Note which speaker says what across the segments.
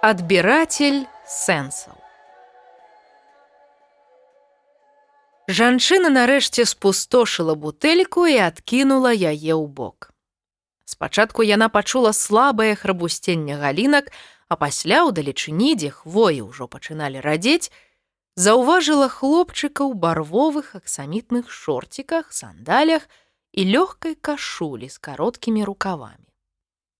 Speaker 1: Адбіратель сэнсаў. Жанчына нарэшце спустошыла бутэльку і адкінула яе ў бок. Спачатку яна пачула слабае храбусценне галінак, а пасля ў далечыні, дзе хвоі ўжо пачыналі радзець, заўважыла хлопчыка ў барвовых аксамітных шорціках, сандалях і лёгкай кашулі з кароткімі рукавамі.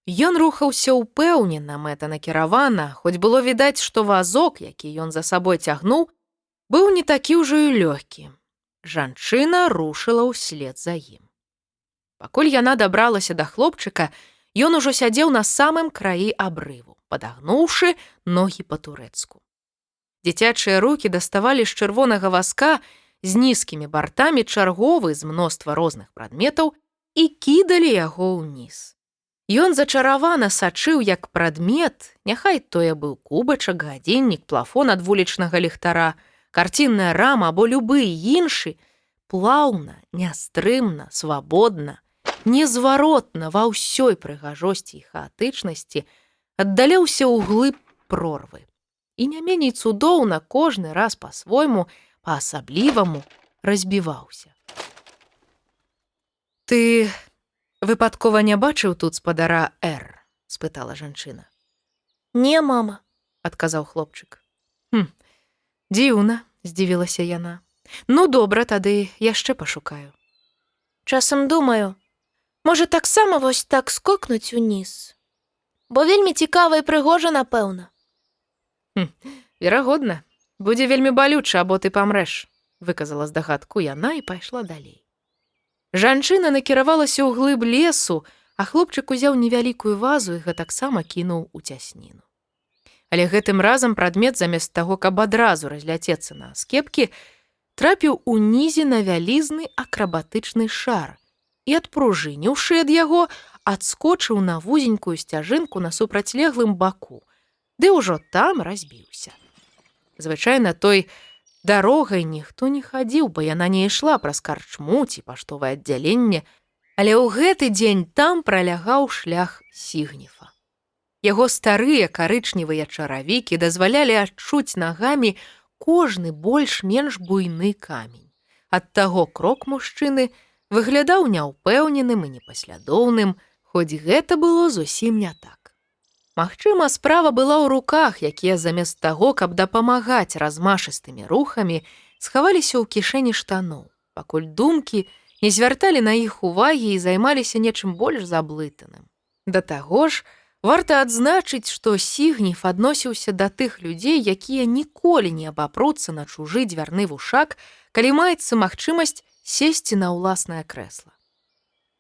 Speaker 1: Ён рухаўся ўпэўнена, мэтанакіравана, хоць было відаць, што вазок, які ён за сабой цягнуў, быў не такі ўжо і лёгкі. Жанчына рушыла ўслед за ім. Пакуль яна дабралася да хлопчыка, ён ужо сядзеў на самым краі абрыву, падагнуўшы ногі па-турэцку. Дзіцячыя рукі даставалі з чырвонага вазка з нізкімі бартамі чарговы з мноства розных прадметаў і кідалі яго ўніз. Ён зачаравана сачыў, як прадмет, няхай тое быў кубачак, гадзіннік, плафон ад вулічнага ліхтара, карцінная рама або любы іншы, плаўна, нястрымна, свабодна, незваротна ва ўсёй прыгажосці і хаатычнасці аддаляўся ў глыб прорвы. І не меней цудоўна кожны раз па-свойму, па-асабліваму разбіваўся. «Ты выпадкова не бачыў тут спадара Р?» – спытала жанчына.
Speaker 2: «Не, мама», –
Speaker 1: адказаў хлопчык. «Дзіўна», – здзівілася яна. «Ну, добра, тады яшчэ пашукаю».
Speaker 2: «Часам думаю, можа таксама вось так скокнуць уніз, бо вельмі цікава і прыгожа, напэўна».
Speaker 1: «Верагодна, будзе вельмі балюча, або ты памрэш», – выказала здагадку яна і пайшла далей. Жанчына накіравалася ў глыб лесу, а хлопчык узяў невялікую вазу і гэтаксама кінуў у цясніну. Але гэтым разам прадмет, замест таго, каб адразу разляцецца на аскепкі, трапіў унізе на вялізны акрабатычны шар і, адпружыніўшы ад яго, адскочыў на вузенькую сцяжынку на супрацьлеглым баку, ды ўжо там разбіўся. Звычайна той дарогай ніхто не хадзіў, бо яна не ішла праз карчму ці паштовае аддзяленне, але ў гэты дзень там пралягаў шлях Сігніфа. Яго старыя карычневыя чаравікі дазвалялі адчуць нагамі кожны больш-менш буйны камень. Ад таго крок мужчыны выглядаў няўпэўненым і непаслядоўным, хоць гэта было зусім не так. Магчыма, справа была ў руках, якія замест таго, каб дапамагаць размашыстымі рухамі, схаваліся ў кішэні штаноў, пакуль думкі не звярталі на іх увагі і займаліся нечым больш заблытаным. Да таго ж, варта адзначыць, што Сігніф адносіўся да тых людзей, якія ніколі не абапруцца на чужы дзвярны вушак, калі маецца магчымасць сесці на ўласнае крэсла.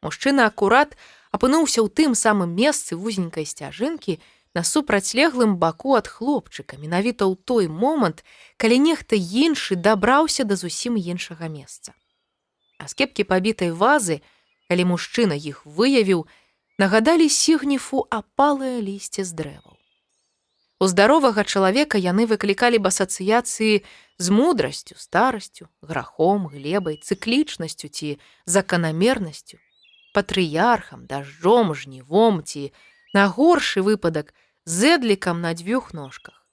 Speaker 1: Мужчына акурат апынуўся ў тым самым месцы вузенькай сцяжынкі на супрацьлеглым баку ад хлопчыка, менавіта ў той момант, калі нехта іншы дабраўся да зусім іншага месца. Аскепкі пабітай вазы, калі мужчына іх выявіў, нагадалі Сігніфу апалае лісце з дрэваў. У здаровага чалавека яны выклікалі б асацыяцыі з мудрасцю, старасцю, грахом, глебай, цыклічнасцю ці заканамернасцю, патрыярхам, дажджом, жнівом ці, на горшы выпадак, зэдлікам на дзвюх ножках.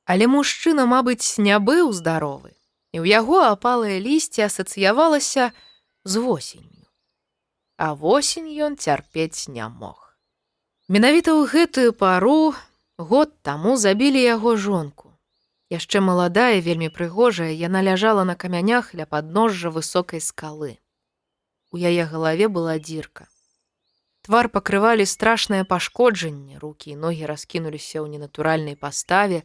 Speaker 1: Але мужчына, мабыць, не быў здаровы, і ў яго апалае лісце асацыявалася з восенню. А восень ён цярпець не мог. Менавіта ў гэтую пару год таму забілі яго жонку. Яшчэ маладая, вельмі прыгожая, яна ляжала на камянях ля падножжа высокай скалы. У яе галаве была дзірка. Твар пакрывалі страшнае пашкоджанне, рукі і ногі раскінуліся ў ненатуральнай паставе,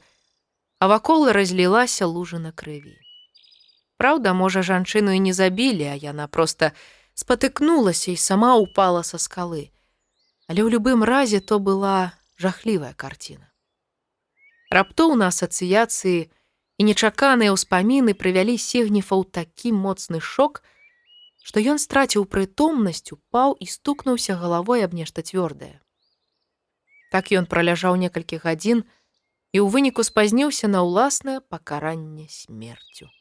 Speaker 1: а вакол разлілася лужына крыві. Праўда, можа, жанчыну і не забілі, а яна проста спатыкнулася і сама ўпала са скалы. Але ў любым разе то была жахлівая карціна. Раптоўна асацыяцыі і нечаканыя ўспаміны прывялі Сігніфа ў такі моцны шок, што ён страціў прытомнасць, упаў і стукнуўся галавой аб нешта цвёрдае. Так ён праляжаў некалькі гадзін і ў выніку спазніўся на ўласнае пакаранне смерцю.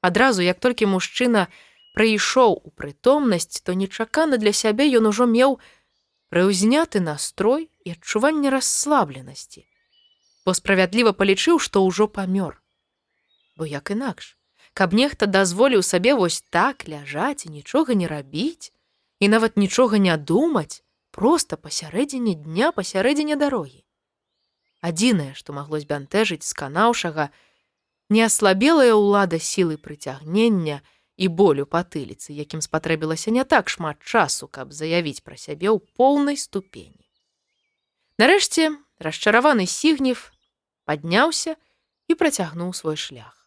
Speaker 1: Адразу, як толькі мужчына прыйшоў у прытомнасць, то нечакана для сябе ён ужо меў прыўзняты настрой і адчуванне расслабленасці, бо справядліва палічыў, што ўжо памёр. Бо як інакш, каб нехта дазволіў сабе вось так ляжаць і нічога не рабіць, і нават нічога не думаць, проста пасярэдзіне дня, пасярэдзіне дарогі. Адзінае, што магло збянтэжыць сканаўшага, не аслабелая ўлада сілы прыцягнення і болю патыліцы, якім спатрэбілася не так шмат часу, каб заявіць пра сябе ў поўнай ступені. Нарэшце, расчараваны Сігніф падняўся і працягнуў свой шлях.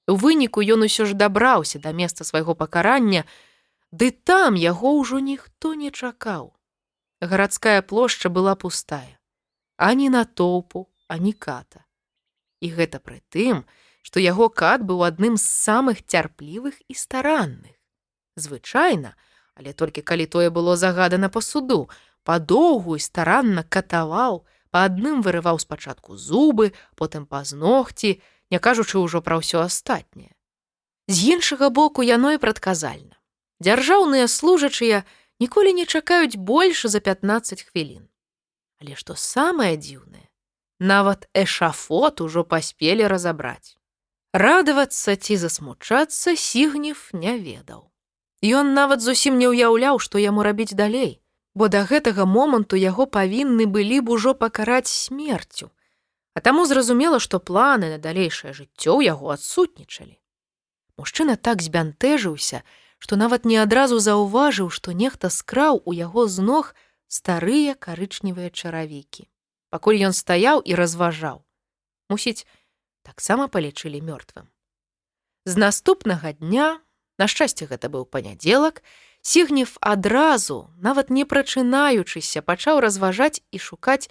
Speaker 1: У выніку ён усё ж дабраўся да месца свайго пакарання, ды там яго ўжо ніхто не чакаў. Гарадская плошча была пустая. Ані натоўпу, ані ката. І гэта пры тым, што яго кат быў адным з самых цярплівых і старанных. Звычайна, але толькі калі тое было загадана па суду, падоўгу і старанна катаваў, па адным вырываў спачатку зубы, потым пазногці, не кажучы ўжо пра ўсё астатняе. З іншага боку, яно і прадказальна. Дзяржаўныя служачыя ніколі не чакаюць больш за 15 хвілін. Але што самае дзіўнае, нават эшафот ужо паспелі разабраць. Радавацца ці засмучацца Сігніф не ведаў. Ён нават зусім не ўяўляў, што яму рабіць далей, бо да гэтага моманту яго павінны былі б ужо пакараць смерцю, а таму зразумела, што планы на далейшае жыццё ў яго адсутнічалі. Мужчына так збянтэжыўся, што нават не адразу заўважыў, што нехта скраў у яго з ног старыя карычневыя чаравікі. Пакуль ён стаяў і разважаў. Мусіць, таксама палічылі мёртвым. З наступнага дня, на шчасце гэта быў панядзелак, Сігніф адразу, нават не прачынаючыся, пачаў разважаць і шукаць,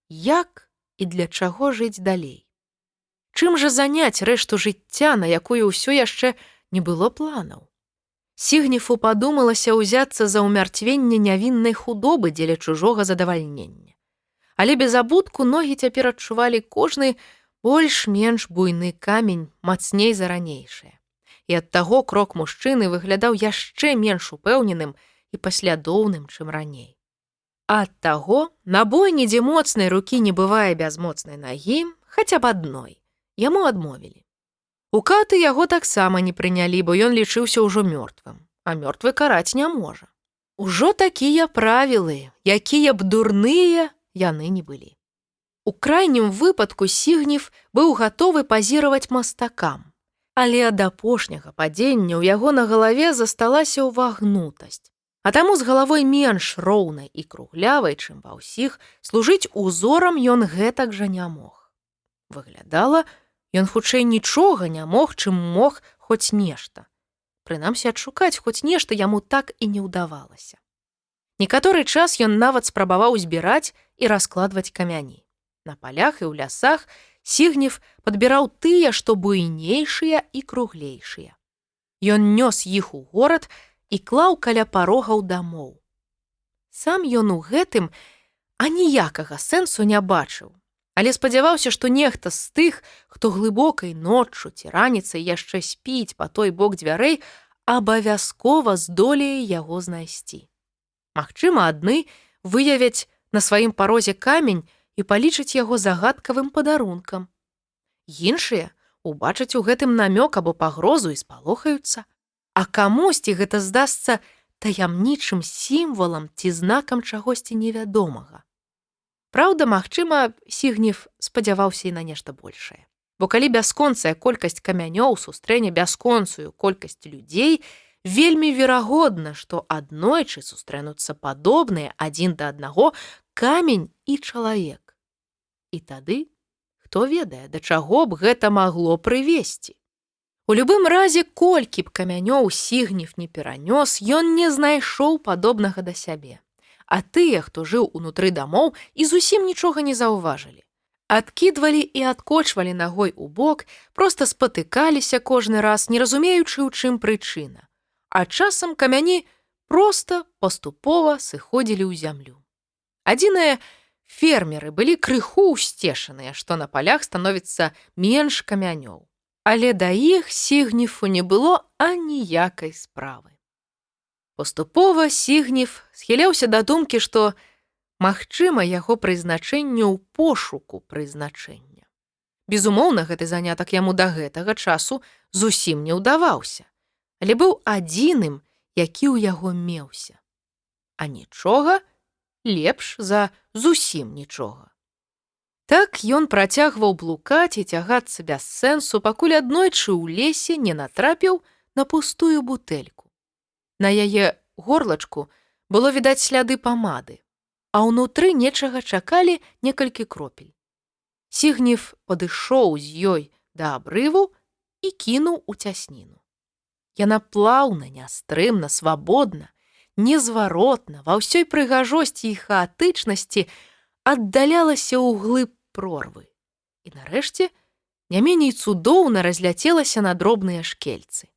Speaker 1: як і для чаго жыць далей. Чым жа заняць рэшту жыцця, на якую ўсё яшчэ не было планаў? Сігніфу падумалася ўзяцца за ўмярцвенне нявіннай худобы дзеля чужога задавальнення. Але без абутку ногі цяпер адчувалі кожны больш-менш буйны камень мацней за ранейшае. І ад таго крок мужчыны выглядаў яшчэ менш упэўненым і паслядоўным, чым раней. Ад таго, на бойні, дзе моцнай рукі не бывае без моцнай нагі, хаця б адной, яму адмовілі. У каты яго таксама не прынялі, бо ён лічыўся ўжо мёртвым, а мёртвы караць не можа. Ужо такія правілы, якія б дурныя яны не былі. У крайнім выпадку Сігніф быў гатовы пазіраваць мастакам, але ад апошняга падзення ў яго на галаве засталася ўвагнутасць. А таму з галавой менш роўнай і круглявай, чым ва ўсіх, служыць узорам ён гэтак жа не мог. Выглядала, ён хутчэй нічога не мог, чым мог хоць нешта. Прынамсі, адшукаць хоць нешта яму так і не ўдавалася. Некаторы час ён нават спрабаваў збіраць і раскладваць камяні. На палях і ў лясах Сігніф падбіраў тыя, што буйнейшыя і круглейшыя. Ён нёс іх у горад і клаў каля парогаў дамоў. Сам ён у гэтым аніякага сэнсу не бачыў, але спадзяваўся, што нехта з тых, хто глыбокай ноччу ці раніцай яшчэ спіць па той бок дзвярэй, абавязкова здолее яго знайсці. Магчыма, адны выявяць на сваім парозе камень і палічаць яго загадкавым падарункам. Іншыя убачаць у гэтым намёк або пагрозу і спалохаюцца, а камусьці гэта здасца таямнічым сімвалам ці знакам чагосьці невядомага. Праўда, магчыма, Сігніф спадзяваўся і на нешта большае. Бо калі бясконцая колькасць камянёў сустрэне бясконцую колькасць людзей, вельмі верагодна, што аднойчы сустрэнуцца падобныя адзін да аднаго камень і чалавек. І тады, хто ведае, да чаго б гэта магло прывесці. У любым разе, колькі б камянёў Сігніф не перанёс, ён не знайшоў падобнага да сябе. А тыя, хто жыў унутры дамоў, і зусім нічога не заўважылі. Адкідвалі і адкочвалі нагой у бок, проста спатыкаліся кожны раз, не разумеючы, у чым прычына. А часам камяні проста паступова сыходзілі ў зямлю. Адзінае, фермеры былі крыху ўсцешаныя, што на палях становіцца менш камянёў. Але да іх Сігніфу не было аніякай справы. Паступова Сігніф схіляўся да думкі, што Магчыма, яго прызначэнне ў пошуку прызначэння. Безумоўна, гэты занятак яму да гэтага часу зусім не ўдаваўся, але быў адзіным, які ў яго меўся. А нічога лепш за зусім нічога. Так ён працягваў блукаць і цягацца без сэнсу, пакуль аднойчы ў лесе не натрапіў на пустую бутэльку. На яе горлачку было відаць сляды памады, а ўнутры нечага чакалі некалькі кропель. Сігніф падышоў з ёй да абрыву і кінуў у цясніну. Яна плаўна, нястрымна, свабодна, незваротна, ва ўсёй прыгажосці і хаатычнасці аддалялася ўглыб прорвы. І нарэшце не меней цудоўна разляцелася на дробныя шкельцы.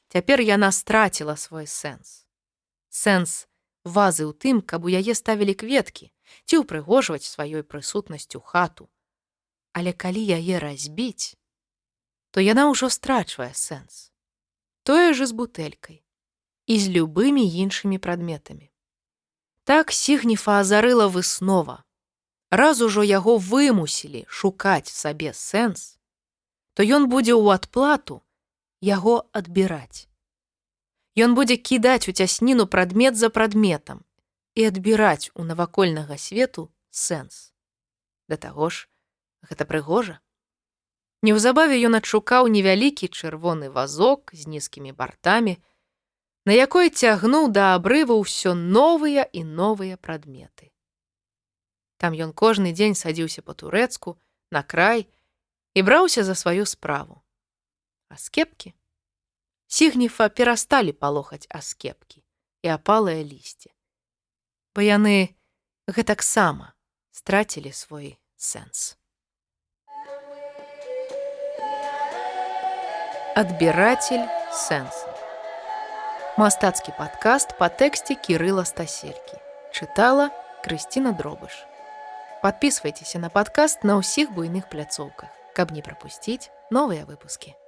Speaker 1: Цяпер яна страціла свой сэнс. Сэнс вазы ў тым, каб у яе ставілі кветкі ці ўпрыгожваць сваёй прысутнасцю хату. Але калі яе разбіць, то яна ўжо страчвае сэнс. Тое ж і з бутэлькай. І з любымі іншымі прадметамі. Так Сігніфа азарыла выснова. Раз ужо яго вымусілі шукаць сабе сэнс, то ён будзе ў адплату яго адбіраць. Ён будзе кідаць у цясніну прадмет за прадметам і адбіраць у навакольнага свету сэнс. Да таго ж, гэта прыгожа. Неўзабаве ён адшукаў невялікі чырвоны вазок з нізкімі бартамі, на якой цягнуў да абрыву ўсё новыя і новыя прадметы. Там ён кожны дзень садзіўся па-турэцку, на край і браўся за сваю справу. Аскепкі? Сігніфа перасталі палохаць аскепкі і апалае лісце, бо яны гэтаксама страцілі свой сэнс. Адбірацель сэнса. Мастацкі падкаст па тэксце Кірыла Стаселькі. Чытала Крысціна Дробыш. Подписывайтесь на подкаст на ўсіх буйных пляцоўках, каб не прапусціць новыя выпускі.